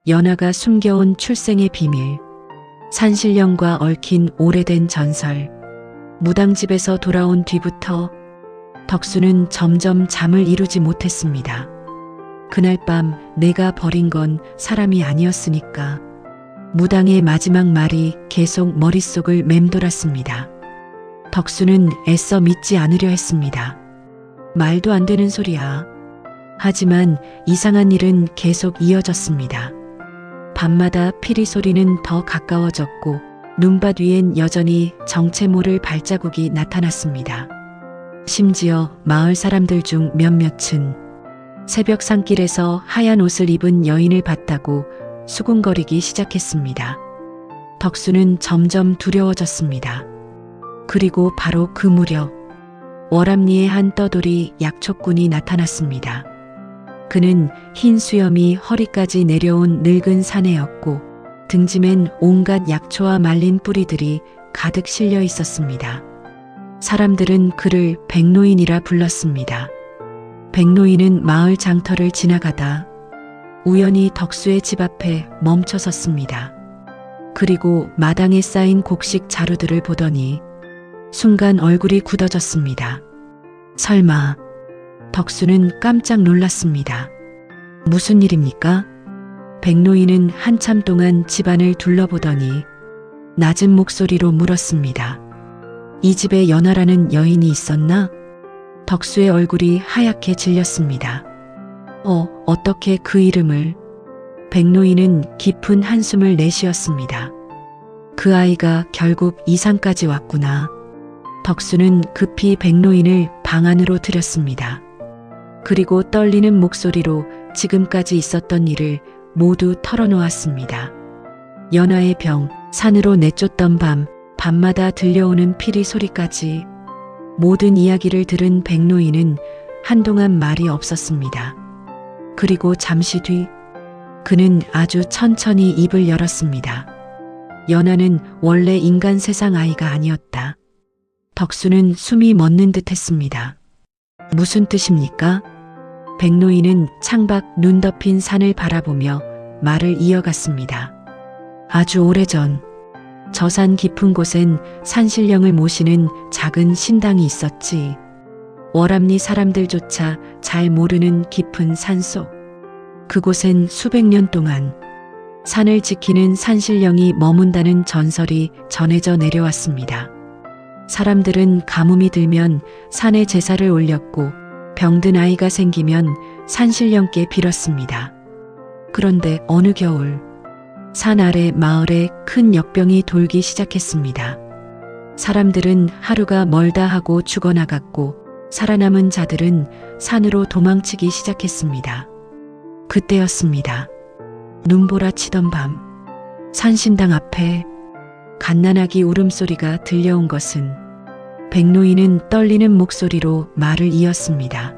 연하가 숨겨온 출생의 비밀, 산신령과 얽힌 오래된 전설. 무당집에서 돌아온 뒤부터 덕수는 점점 잠을 이루지 못했습니다. 그날 밤 내가 버린 건 사람이 아니었으니까. 무당의 마지막 말이 계속 머릿속을 맴돌았습니다. 덕수는 애써 믿지 않으려 했습니다. 말도 안 되는 소리야. 하지만 이상한 일은 계속 이어졌습니다. 밤마다 피리 소리는 더 가까워졌고 눈밭 위엔 여전히 정체 모를 발자국이 나타났습니다. 심지어 마을 사람들 중 몇몇은 새벽 산길에서 하얀 옷을 입은 여인을 봤다고 수군거리기 시작했습니다. 덕수는 점점 두려워졌습니다. 그리고 바로 그 무렵 월암리의 한 떠돌이 약초꾼이 나타났습니다. 그는 흰 수염이 허리까지 내려온 늙은 사내였고 등짐엔 온갖 약초와 말린 뿌리들이 가득 실려 있었습니다. 사람들은 그를 백노인이라 불렀습니다. 백노인은 마을 장터를 지나가다 우연히 덕수의 집 앞에 멈춰 섰습니다. 그리고 마당에 쌓인 곡식 자루들을 보더니 순간 얼굴이 굳어졌습니다. 설마. 덕수는 깜짝 놀랐습니다. 무슨 일입니까? 백노인은 한참 동안 집안을 둘러보더니 낮은 목소리로 물었습니다. 이 집에 연하라는 여인이 있었나? 덕수의 얼굴이 하얗게 질렸습니다. 어떻게 그 이름을? 백노인은 깊은 한숨을 내쉬었습니다. 그 아이가 결국 이 산까지 왔구나. 덕수는 급히 백노인을 방 안으로 들였습니다. 그리고 떨리는 목소리로 지금까지 있었던 일을 모두 털어놓았습니다. 연하의 병, 산으로 내쫓던 밤, 밤마다 들려오는 피리 소리까지 모든 이야기를 들은 백노인은 한동안 말이 없었습니다. 그리고 잠시 뒤 그는 아주 천천히 입을 열었습니다. 연하는 원래 인간 세상 아이가 아니었다. 덕수는 숨이 멎는 듯 했습니다. 무슨 뜻입니까? 백노인은 창밖 눈 덮인 산을 바라보며 말을 이어갔습니다. 아주 오래전 저 산 깊은 곳엔 산신령을 모시는 작은 신당이 있었지. 월암리 사람들조차 잘 모르는 깊은 산속. 그곳엔 수백 년 동안 산을 지키는 산신령이 머문다는 전설이 전해져 내려왔습니다. 사람들은 가뭄이 들면 산에 제사를 올렸고 병든 아이가 생기면 산신령께 빌었습니다. 그런데 어느 겨울 산 아래 마을에 큰 역병이 돌기 시작했습니다. 사람들은 하루가 멀다 하고 죽어나갔고 살아남은 자들은 산으로 도망치기 시작했습니다. 그때였습니다. 눈보라치던 밤 산신당 앞에 갓난아기 울음소리가 들려온 것은 백노인은 떨리는 목소리로 말을 이었습니다.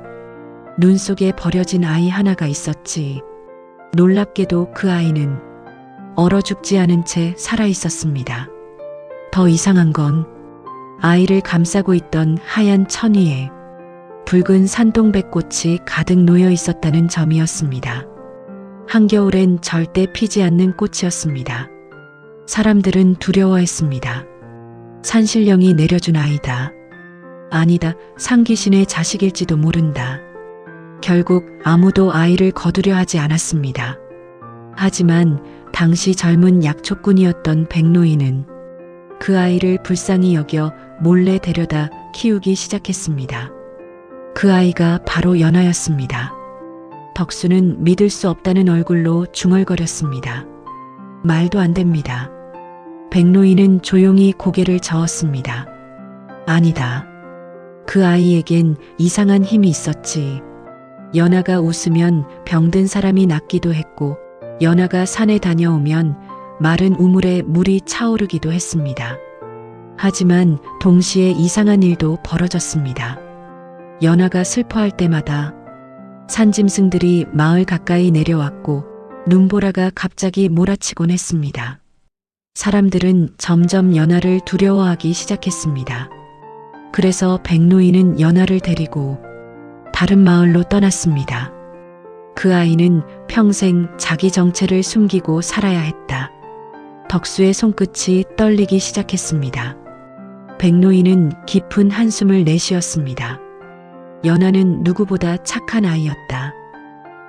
눈 속에 버려진 아이 하나가 있었지. 놀랍게도 그 아이는 얼어 죽지 않은 채 살아 있었습니다. 더 이상한 건 아이를 감싸고 있던 하얀 천 위에 붉은 산동백꽃이 가득 놓여 있었다는 점이었습니다. 한겨울엔 절대 피지 않는 꽃이었습니다. 사람들은 두려워했습니다. 산신령이 내려준 아이다. 아니다, 산귀신의 자식일지도 모른다. 결국 아무도 아이를 거두려 하지 않았습니다. 하지만 당시 젊은 약초꾼이었던 백노인은 그 아이를 불쌍히 여겨 몰래 데려다 키우기 시작했습니다. 그 아이가 바로 연하였습니다. 덕수는 믿을 수 없다는 얼굴로 중얼거렸습니다. 말도 안 됩니다. 백노인은 조용히 고개를 저었습니다. 아니다. 그 아이에겐 이상한 힘이 있었지. 연하가 웃으면 병든 사람이 낫기도 했고 연하가 산에 다녀오면 마른 우물에 물이 차오르기도 했습니다. 하지만 동시에 이상한 일도 벌어졌습니다. 연하가 슬퍼할 때마다 산짐승들이 마을 가까이 내려왔고 눈보라가 갑자기 몰아치곤 했습니다. 사람들은 점점 연하를 두려워하기 시작했습니다. 그래서 백노인은 연하를 데리고 다른 마을로 떠났습니다. 그 아이는 평생 자기 정체를 숨기고 살아야 했다. 덕수의 손끝이 떨리기 시작했습니다. 백노인은 깊은 한숨을 내쉬었습니다. 연아는 누구보다 착한 아이였다.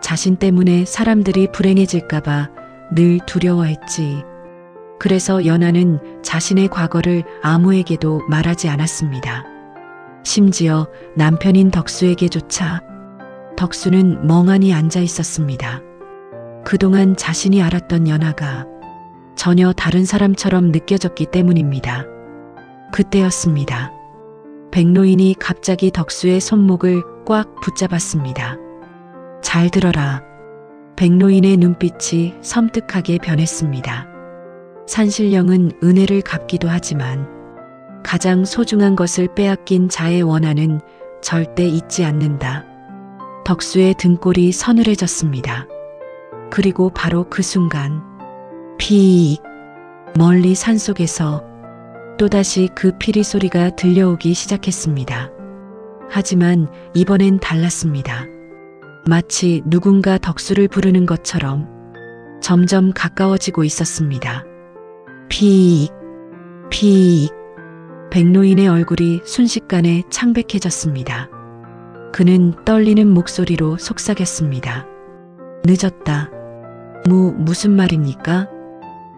자신 때문에 사람들이 불행해질까봐 늘 두려워했지. 그래서 연아는 자신의 과거를 아무에게도 말하지 않았습니다. 심지어 남편인 덕수에게조차. 덕수는 멍하니 앉아 있었습니다. 그동안 자신이 알았던 연아가 전혀 다른 사람처럼 느껴졌기 때문입니다. 그때였습니다. 백노인이 갑자기 덕수의 손목을 꽉 붙잡았습니다. 잘 들어라. 백노인의 눈빛이 섬뜩하게 변했습니다. 산신령은 은혜를 갚기도 하지만 가장 소중한 것을 빼앗긴 자의 원한은 절대 잊지 않는다. 덕수의 등골이 서늘해졌습니다. 그리고 바로 그 순간 피익, 멀리 산속에서 또다시 그 피리 소리가 들려오기 시작했습니다. 하지만 이번엔 달랐습니다. 마치 누군가 덕수를 부르는 것처럼 점점 가까워지고 있었습니다. 피익, 피익. 백노인의 얼굴이 순식간에 창백해졌습니다. 그는 떨리는 목소리로 속삭였습니다. 늦었다. 무슨 말입니까?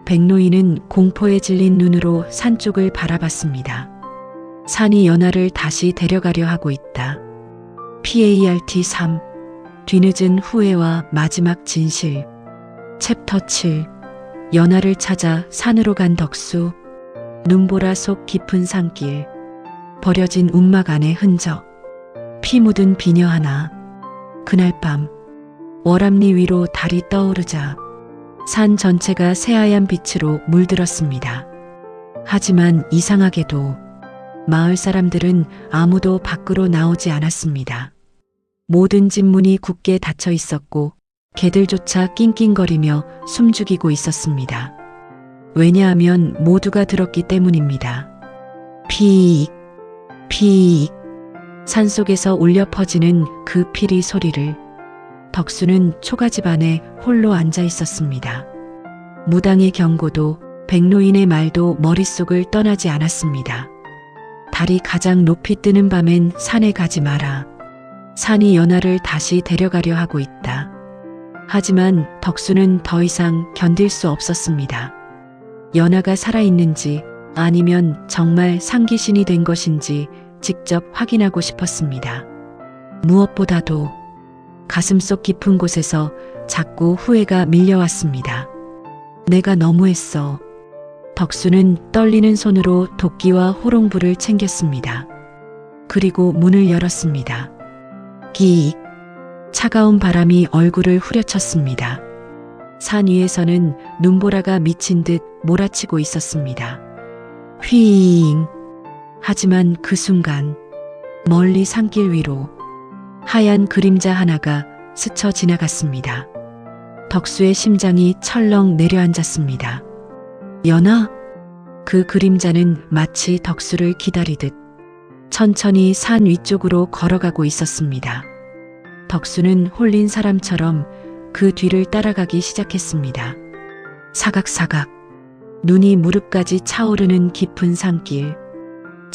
백노인은 공포에 질린 눈으로 산 쪽을 바라봤습니다. 산이 연아를 다시 데려가려 하고 있다. PART 3. 뒤늦은 후회와 마지막 진실. 챕터 7. 연아를 찾아 산으로 간 덕수. 눈보라 속 깊은 산길. 버려진 움막 안의 흔적. 피 묻은 비녀 하나. 그날 밤 월암리 위로 달이 떠오르자 산 전체가 새하얀 빛으로 물들었습니다. 하지만 이상하게도 마을 사람들은 아무도 밖으로 나오지 않았습니다. 모든 집 문이 굳게 닫혀 있었고 개들조차 낑낑거리며 숨죽이고 있었습니다. 왜냐하면 모두가 들었기 때문입니다. 피익, 피익. 산속에서 울려 퍼지는 그 피리 소리를 덕수는 초가집 안에 홀로 앉아 있었습니다. 무당의 경고도 백노인의 말도 머릿속을 떠나지 않았습니다. 달이 가장 높이 뜨는 밤엔 산에 가지 마라. 산이 연아를 다시 데려가려 하고 있다. 하지만 덕수는 더 이상 견딜 수 없었습니다. 연아가 살아있는지 아니면 정말 상귀신이 된 것인지 직접 확인하고 싶었습니다. 무엇보다도 가슴속 깊은 곳에서 자꾸 후회가 밀려왔습니다. 내가 너무했어. 덕수는 떨리는 손으로 도끼와 호롱불을 챙겼습니다. 그리고 문을 열었습니다. 기익. 차가운 바람이 얼굴을 후려쳤습니다. 산 위에서는 눈보라가 미친 듯 몰아치고 있었습니다. 휘잉. 하지만 그 순간 멀리 산길 위로 하얀 그림자 하나가 스쳐 지나갔습니다. 덕수의 심장이 철렁 내려앉았습니다. 연아? 그 그림자는 마치 덕수를 기다리듯 천천히 산 위쪽으로 걸어가고 있었습니다. 덕수는 홀린 사람처럼 그 뒤를 따라가기 시작했습니다. 사각사각. 눈이 무릎까지 차오르는 깊은 산길.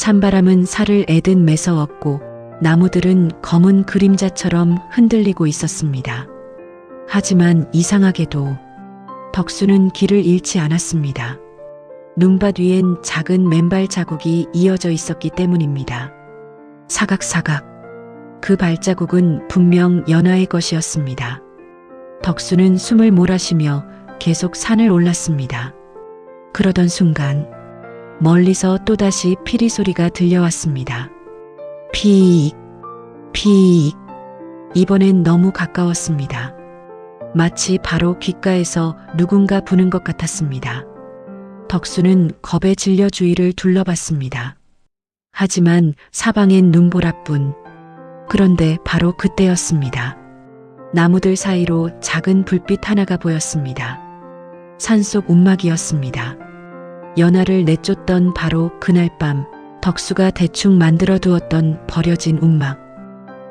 찬바람은 살을 애듯 매서웠고 나무들은 검은 그림자처럼 흔들리고 있었습니다. 하지만 이상하게도 덕수는 길을 잃지 않았습니다. 눈밭 위엔 작은 맨발 자국이 이어져 있었기 때문입니다. 사각사각. 그 발자국은 분명 연아의 것이었습니다. 덕수는 숨을 몰아쉬며 계속 산을 올랐습니다. 그러던 순간 멀리서 또다시 피리 소리가 들려왔습니다. 피익, 피익. 이번엔 너무 가까웠습니다. 마치 바로 귓가에서 누군가 부는 것 같았습니다. 덕수는 겁에 질려 주위를 둘러봤습니다. 하지만 사방엔 눈보라뿐. 그런데 바로 그때였습니다. 나무들 사이로 작은 불빛 하나가 보였습니다. 산속 움막이었습니다. 연아를 내쫓던 바로 그날 밤 덕수가 대충 만들어 두었던 버려진 움막.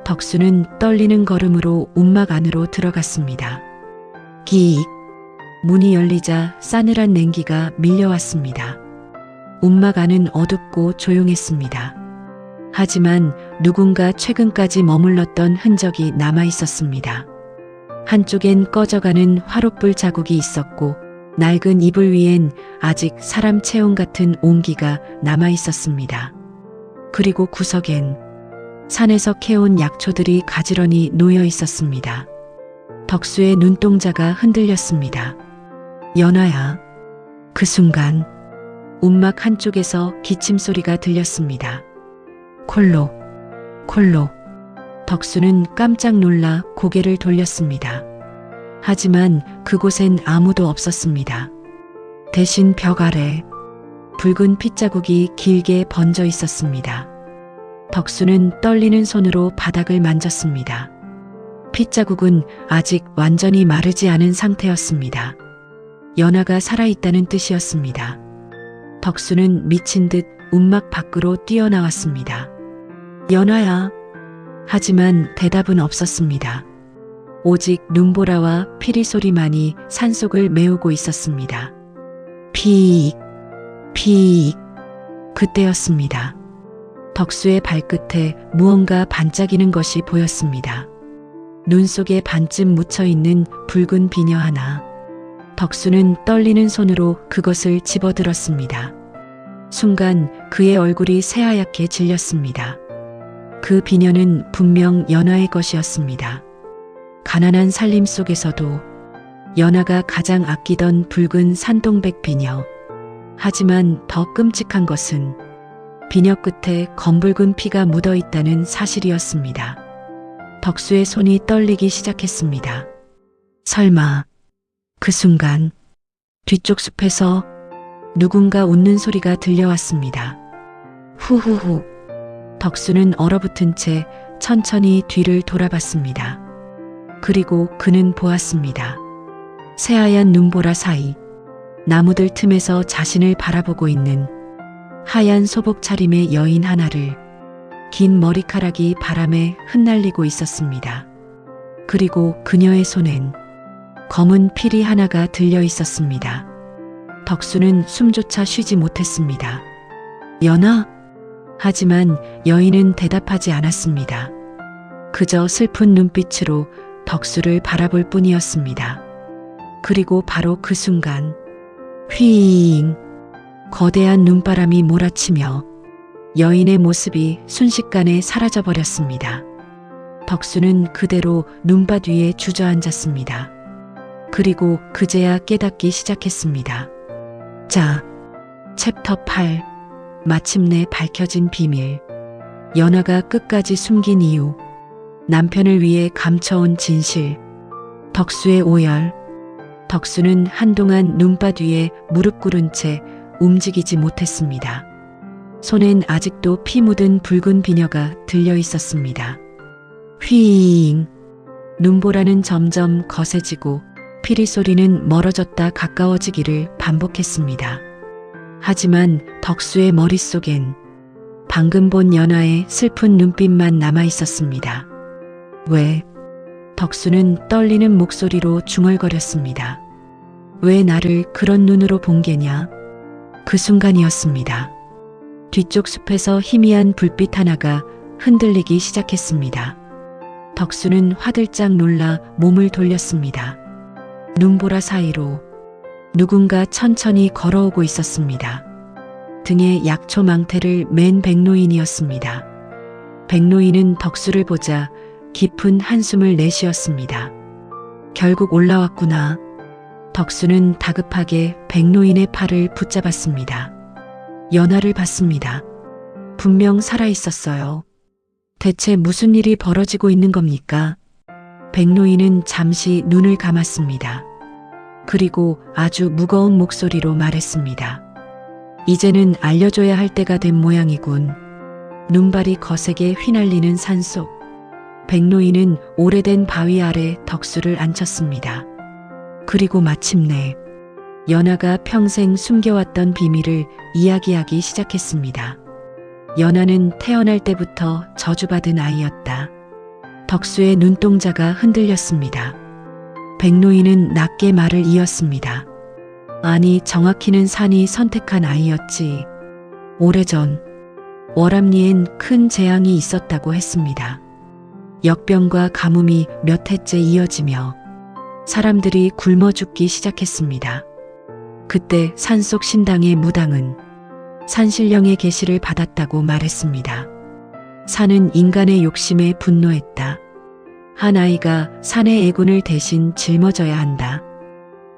덕수는 떨리는 걸음으로 움막 안으로 들어갔습니다. 기익. 문이 열리자 싸늘한 냉기가 밀려왔습니다. 움막 안은 어둡고 조용했습니다. 하지만 누군가 최근까지 머물렀던 흔적이 남아 있었습니다. 한쪽엔 꺼져가는 화롯불 자국이 있었고 낡은 이불 위엔 아직 사람 체온 같은 온기가 남아 있었습니다. 그리고 구석엔 산에서 캐온 약초들이 가지런히 놓여 있었습니다. 덕수의 눈동자가 흔들렸습니다. 연아야. 그 순간 움막 한쪽에서 기침 소리가 들렸습니다. 콜록, 콜록. 덕수는 깜짝 놀라 고개를 돌렸습니다. 하지만 그곳엔 아무도 없었습니다. 대신 벽 아래 붉은 핏자국이 길게 번져 있었습니다. 덕수는 떨리는 손으로 바닥을 만졌습니다. 핏자국은 아직 완전히 마르지 않은 상태였습니다. 연아가 살아있다는 뜻이었습니다. 덕수는 미친 듯 움막 밖으로 뛰어나왔습니다. 연아야. 하지만 대답은 없었습니다. 오직 눈보라와 피리 소리만이 산속을 메우고 있었습니다. 피익, 피익. 그때였습니다. 덕수의 발끝에 무언가 반짝이는 것이 보였습니다. 눈 속에 반쯤 묻혀있는 붉은 비녀 하나. 덕수는 떨리는 손으로 그것을 집어들었습니다. 순간 그의 얼굴이 새하얗게 질렸습니다. 그 비녀는 분명 연아의 것이었습니다. 가난한 살림 속에서도 연아가 가장 아끼던 붉은 산동백 비녀. 하지만 더 끔찍한 것은 비녀 끝에 검붉은 피가 묻어 있다는 사실이었습니다. 덕수의 손이 떨리기 시작했습니다. 설마. 그 순간 뒤쪽 숲에서 누군가 웃는 소리가 들려왔습니다. 후후후. 덕수는 얼어붙은 채 천천히 뒤를 돌아봤습니다. 그리고 그는 보았습니다. 새하얀 눈보라 사이 나무들 틈에서 자신을 바라보고 있는 하얀 소복 차림의 여인 하나를. 긴 머리카락이 바람에 흩날리고 있었습니다. 그리고 그녀의 손엔 검은 피리 하나가 들려 있었습니다. 덕수는 숨조차 쉬지 못했습니다. 연아? 하지만 여인은 대답하지 않았습니다. 그저 슬픈 눈빛으로 덕수를 바라볼 뿐이었습니다. 그리고 바로 그 순간 휘잉. 거대한 눈바람이 몰아치며 여인의 모습이 순식간에 사라져버렸습니다. 덕수는 그대로 눈밭 위에 주저앉았습니다. 그리고 그제야 깨닫기 시작했습니다. 자, 챕터 8. 마침내 밝혀진 비밀. 연아가 끝까지 숨긴 이유. 남편을 위해 감춰온 진실. 덕수의 오열. 덕수는 한동안 눈밭 위에 무릎 꿇은 채 움직이지 못했습니다. 손엔 아직도 피 묻은 붉은 비녀가 들려 있었습니다. 휘잉. 눈보라는 점점 거세지고 피리 소리는 멀어졌다 가까워지기를 반복했습니다. 하지만 덕수의 머릿속엔 방금 본 연아의 슬픈 눈빛만 남아 있었습니다. 왜? 덕수는 떨리는 목소리로 중얼거렸습니다. 왜 나를 그런 눈으로 본 게냐? 그 순간이었습니다. 뒤쪽 숲에서 희미한 불빛 하나가 흔들리기 시작했습니다. 덕수는 화들짝 놀라 몸을 돌렸습니다. 눈보라 사이로 누군가 천천히 걸어오고 있었습니다. 등에 약초 망태를 맨 백노인이었습니다. 백노인은 덕수를 보자 깊은 한숨을 내쉬었습니다. 결국 올라왔구나. 덕수는 다급하게 백노인의 팔을 붙잡았습니다. 연아를 봤습니다. 분명 살아있었어요. 대체 무슨 일이 벌어지고 있는 겁니까? 백노인은 잠시 눈을 감았습니다. 그리고 아주 무거운 목소리로 말했습니다. 이제는 알려줘야 할 때가 된 모양이군. 눈발이 거세게 휘날리는 산속. 백노인은 오래된 바위 아래 덕수를 앉혔습니다. 그리고 마침내 연아가 평생 숨겨왔던 비밀을 이야기하기 시작했습니다. 연아는 태어날 때부터 저주받은 아이였다. 덕수의 눈동자가 흔들렸습니다. 백노인은 낮게 말을 이었습니다. 아니, 정확히는 산이 선택한 아이였지. 오래전 월암리엔 큰 재앙이 있었다고 했습니다. 역병과 가뭄이 몇 해째 이어지며 사람들이 굶어 죽기 시작했습니다. 그때 산속 신당의 무당은 산신령의 계시를 받았다고 말했습니다. 산은 인간의 욕심에 분노했다. 한 아이가 산의 애군을 대신 짊어져야 한다.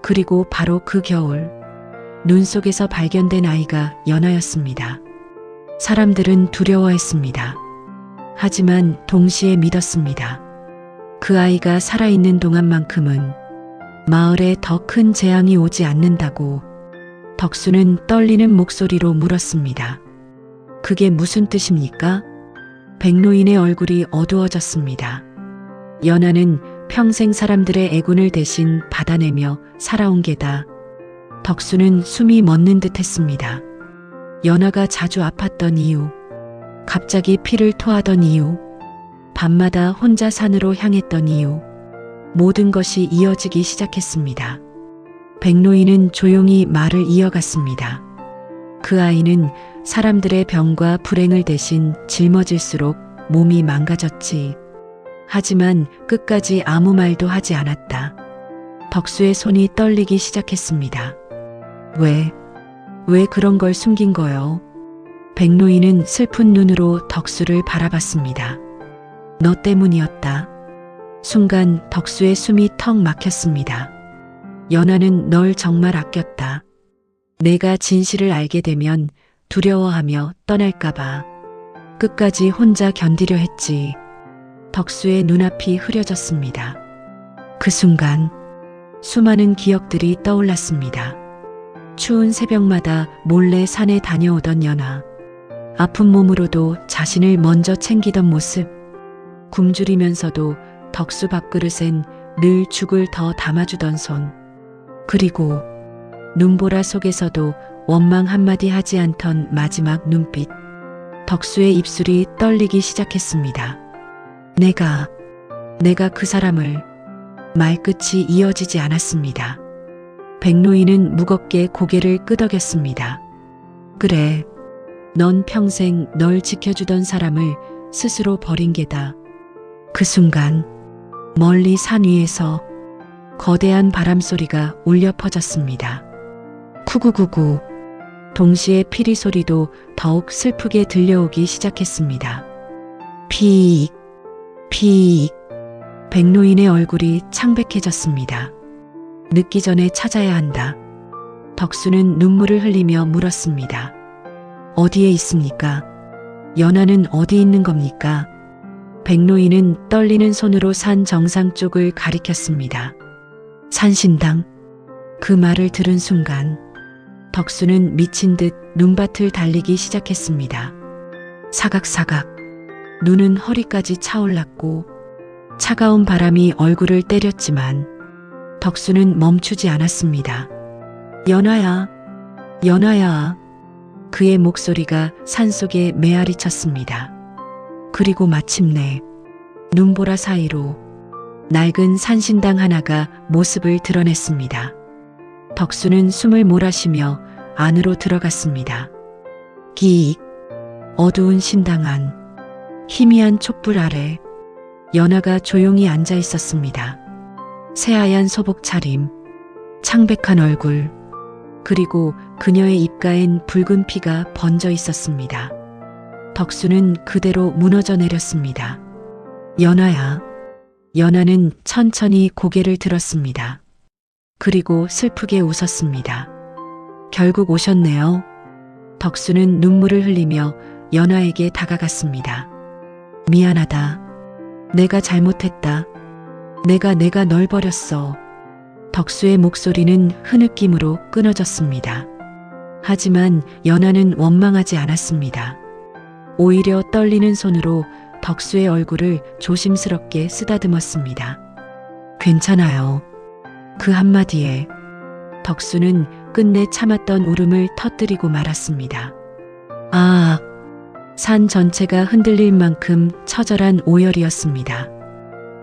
그리고 바로 그 겨울 눈 속에서 발견된 아이가 연하였습니다. 사람들은 두려워했습니다. 하지만 동시에 믿었습니다. 그 아이가 살아있는 동안만큼은 마을에 더 큰 재앙이 오지 않는다고. 덕수는 떨리는 목소리로 물었습니다. 그게 무슨 뜻입니까? 백노인의 얼굴이 어두워졌습니다. 연하는 평생 사람들의 애군을 대신 받아내며 살아온 게다. 덕수는 숨이 멎는 듯 했습니다. 연하가 자주 아팠던 이유, 갑자기 피를 토하던 이유, 밤마다 혼자 산으로 향했던 이유, 모든 것이 이어지기 시작했습니다. 백노인은 조용히 말을 이어갔습니다. 그 아이는 사람들의 병과 불행을 대신 짊어질수록 몸이 망가졌지. 하지만 끝까지 아무 말도 하지 않았다. 덕수의 손이 떨리기 시작했습니다. 왜 그런 걸 숨긴 거요? 백노인은 슬픈 눈으로 덕수를 바라봤습니다. 너 때문이었다. 순간 덕수의 숨이 턱 막혔습니다. 연하는 널 정말 아꼈다. 내가 진실을 알게 되면 두려워하며 떠날까봐 끝까지 혼자 견디려 했지. 덕수의 눈앞이 흐려졌습니다. 그 순간 수많은 기억들이 떠올랐습니다. 추운 새벽마다 몰래 산에 다녀오던 연하, 아픈 몸으로도 자신을 먼저 챙기던 모습, 굶주리면서도 덕수 밥그릇엔 늘 죽을 더 담아주던 손, 그리고 눈보라 속에서도 원망 한마디 하지 않던 마지막 눈빛. 덕수의 입술이 떨리기 시작했습니다. 내가 그 사람을. 말끝이 이어지지 않았습니다. 백노인은 무겁게 고개를 끄덕였습니다. 그래, 넌 평생 널 지켜주던 사람을 스스로 버린 게다. 그 순간 멀리 산 위에서 거대한 바람소리가 울려 퍼졌습니다. 쿠구구구. 동시에 피리 소리도 더욱 슬프게 들려오기 시작했습니다. 피익, 피익. 백노인의 얼굴이 창백해졌습니다. 늦기 전에 찾아야 한다. 덕수는 눈물을 흘리며 물었습니다. 어디에 있습니까? 연하는 어디 있는 겁니까? 백노인은 떨리는 손으로 산 정상 쪽을 가리켰습니다. 산신당. 그 말을 들은 순간 덕수는 미친 듯 눈밭을 달리기 시작했습니다. 사각사각. 눈은 허리까지 차올랐고 차가운 바람이 얼굴을 때렸지만 덕수는 멈추지 않았습니다. 연하야, 연하야. 그의 목소리가 산속에 메아리 쳤습니다. 그리고 마침내 눈보라 사이로 낡은 산신당 하나가 모습을 드러냈습니다. 덕수는 숨을 몰아쉬며 안으로 들어갔습니다. 기익. 어두운 신당 안, 희미한 촛불 아래 연하가 조용히 앉아 있었습니다. 새하얀 소복 차림, 창백한 얼굴, 그리고 그녀의 입가엔 붉은 피가 번져 있었습니다. 덕수는 그대로 무너져 내렸습니다. 연하야. 연하는 천천히 고개를 들었습니다. 그리고 슬프게 웃었습니다. 결국 오셨네요. 덕수는 눈물을 흘리며 연하에게 다가갔습니다. 미안하다. 내가 잘못했다. 내가 널 버렸어. 덕수의 목소리는 흐느낌으로 끊어졌습니다. 하지만 연하는 원망하지 않았습니다. 오히려 떨리는 손으로 덕수의 얼굴을 조심스럽게 쓰다듬었습니다. 괜찮아요. 그 한마디에 덕수는 끝내 참았던 울음을 터뜨리고 말았습니다. 아, 산 전체가 흔들릴 만큼 처절한 오열이었습니다.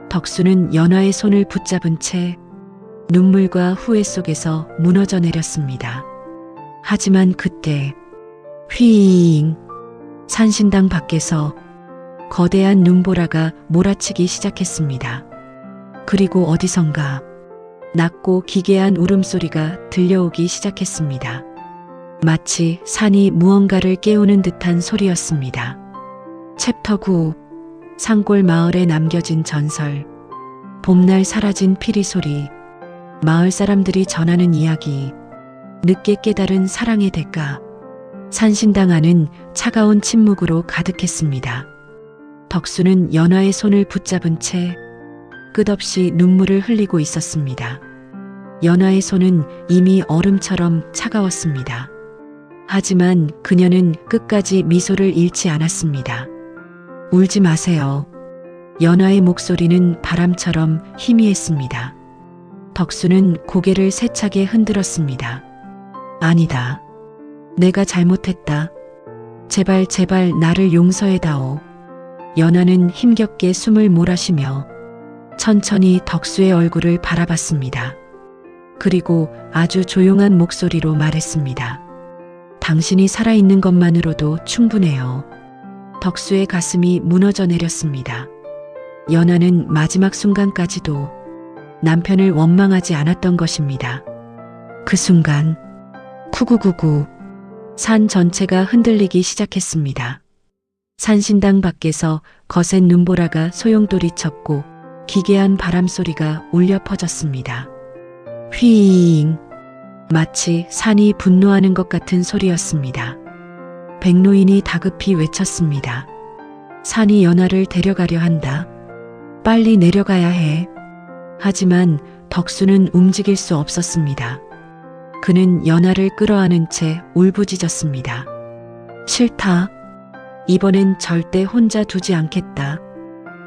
덕수는 연화의 손을 붙잡은 채 눈물과 후회 속에서 무너져 내렸습니다. 하지만 그때 휘잉 산신당 밖에서 거대한 눈보라가 몰아치기 시작했습니다. 그리고 어디선가 낮고 기괴한 울음소리가 들려오기 시작했습니다. 마치 산이 무언가를 깨우는 듯한 소리였습니다. 챕터 9 산골 마을에 남겨진 전설. 봄날 사라진 피리 소리. 마을 사람들이 전하는 이야기. 늦게 깨달은 사랑의 대가. 산신당 안은 차가운 침묵으로 가득했습니다. 덕수는 연화의 손을 붙잡은 채 끝없이 눈물을 흘리고 있었습니다. 연화의 손은 이미 얼음처럼 차가웠습니다. 하지만 그녀는 끝까지 미소를 잃지 않았습니다. 울지 마세요. 연화의 목소리는 바람처럼 희미했습니다. 덕수는 고개를 세차게 흔들었습니다. 아니다. 내가 잘못했다. 제발 제발 나를 용서해다오. 연화는 힘겹게 숨을 몰아쉬며 천천히 덕수의 얼굴을 바라봤습니다. 그리고 아주 조용한 목소리로 말했습니다. 당신이 살아있는 것만으로도 충분해요. 덕수의 가슴이 무너져 내렸습니다. 연화는 마지막 순간까지도 남편을 원망하지 않았던 것입니다. 그 순간 쿠구구구 산 전체가 흔들리기 시작했습니다. 산신당 밖에서 거센 눈보라가 소용돌이쳤고 기괴한 바람소리가 울려 퍼졌습니다. 휘잉 마치 산이 분노하는 것 같은 소리였습니다. 백노인이 다급히 외쳤습니다. 산이 연화를 데려가려 한다. 빨리 내려가야 해. 하지만 덕수는 움직일 수 없었습니다. 그는 연화를 끌어안은 채 울부짖었습니다. 싫다. 이번엔 절대 혼자 두지 않겠다.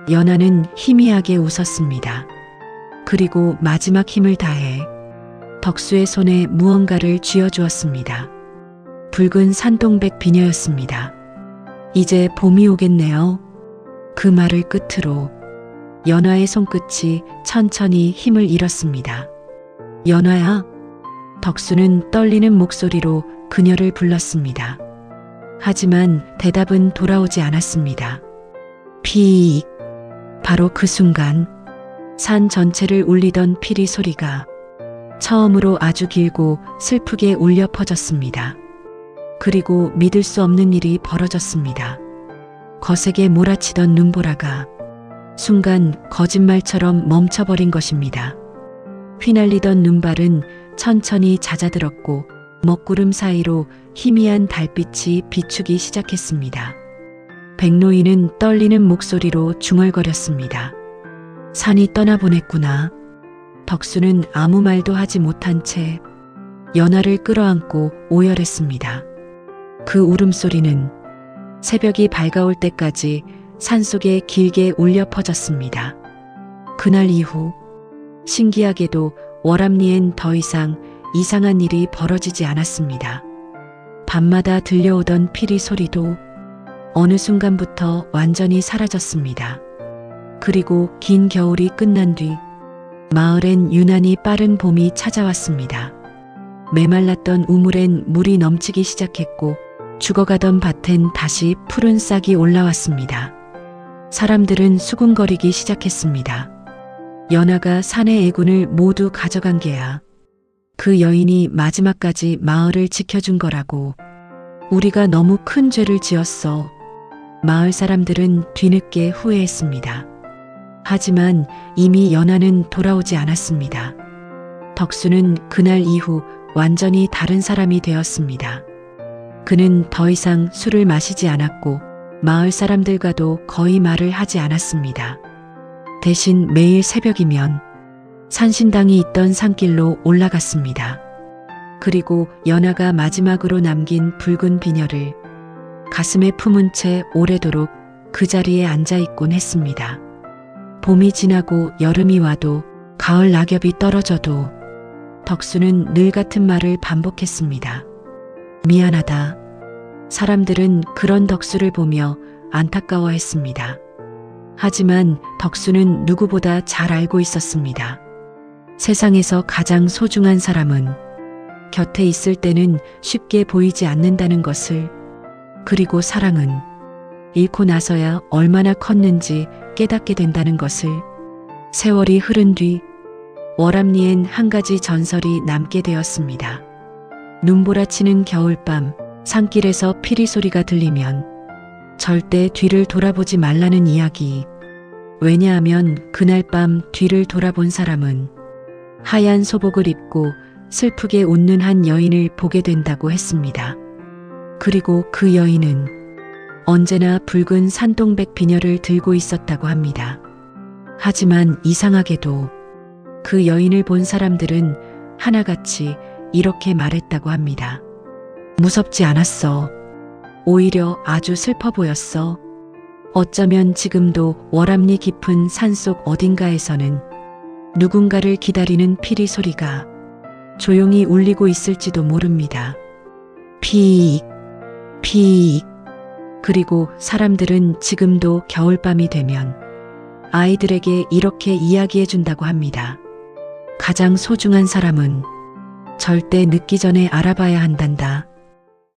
연화는 희미하게 웃었습니다. 그리고 마지막 힘을 다해 덕수의 손에 무언가를 쥐어주었습니다. 붉은 산동백 비녀였습니다. 이제 봄이 오겠네요. 그 말을 끝으로 연화의 손끝이 천천히 힘을 잃었습니다. 연화야. 덕수는 떨리는 목소리로 그녀를 불렀습니다. 하지만 대답은 돌아오지 않았습니다. 피익. 바로 그 순간 산 전체를 울리던 피리 소리가 처음으로 아주 길고 슬프게 울려 퍼졌습니다. 그리고 믿을 수 없는 일이 벌어졌습니다. 거세게 몰아치던 눈보라가 순간 거짓말처럼 멈춰버린 것입니다. 휘날리던 눈발은 천천히 잦아들었고 먹구름 사이로 희미한 달빛이 비추기 시작했습니다. 백노인은 떨리는 목소리로 중얼거렸습니다. 산이 떠나보냈구나. 덕수는 아무 말도 하지 못한 채 연화를 끌어안고 오열했습니다. 그 울음소리는 새벽이 밝아올 때까지 산속에 길게 울려 퍼졌습니다. 그날 이후 신기하게도 월암리엔 더 이상 이상한 일이 벌어지지 않았습니다. 밤마다 들려오던 피리 소리도 어느 순간부터 완전히 사라졌습니다. 그리고 긴 겨울이 끝난 뒤 마을엔 유난히 빠른 봄이 찾아왔습니다. 메말랐던 우물엔 물이 넘치기 시작했고 죽어가던 밭엔 다시 푸른 싹이 올라왔습니다. 사람들은 수군거리기 시작했습니다. 연화가 산의 애군을 모두 가져간 게야. 그 여인이 마지막까지 마을을 지켜준 거라고. 우리가 너무 큰 죄를 지었어. 마을 사람들은 뒤늦게 후회했습니다. 하지만 이미 연화는 돌아오지 않았습니다. 덕수는 그날 이후 완전히 다른 사람이 되었습니다. 그는 더 이상 술을 마시지 않았고 마을 사람들과도 거의 말을 하지 않았습니다. 대신 매일 새벽이면 산신당이 있던 산길로 올라갔습니다. 그리고 연화가 마지막으로 남긴 붉은 비녀를 가슴에 품은 채 오래도록 그 자리에 앉아 있곤 했습니다. 봄이 지나고 여름이 와도 가을 낙엽이 떨어져도 덕수는 늘 같은 말을 반복했습니다. 미안하다. 사람들은 그런 덕수를 보며 안타까워했습니다. 하지만 덕수는 누구보다 잘 알고 있었습니다. 세상에서 가장 소중한 사람은 곁에 있을 때는 쉽게 보이지 않는다는 것을, 그리고 사랑은 잃고 나서야 얼마나 컸는지 깨닫게 된다는 것을. 세월이 흐른 뒤 월암리엔 한 가지 전설이 남게 되었습니다. 눈보라치는 겨울밤, 산길에서 피리 소리가 들리면 절대 뒤를 돌아보지 말라는 이야기. 왜냐하면 그날 밤 뒤를 돌아본 사람은 하얀 소복을 입고 슬프게 웃는 한 여인을 보게 된다고 했습니다. 그리고 그 여인은 언제나 붉은 산동백 비녀를 들고 있었다고 합니다. 하지만 이상하게도 그 여인을 본 사람들은 하나같이 이렇게 말했다고 합니다. 무섭지 않았어. 오히려 아주 슬퍼 보였어. 어쩌면 지금도 월암리 깊은 산속 어딘가에서는 누군가를 기다리는 피리 소리가 조용히 울리고 있을지도 모릅니다. 피익, 피익. 그리고 사람들은 지금도 겨울밤이 되면 아이들에게 이렇게 이야기해 준다고 합니다. 가장 소중한 사람은 절대 늦기 전에 알아봐야 한단다.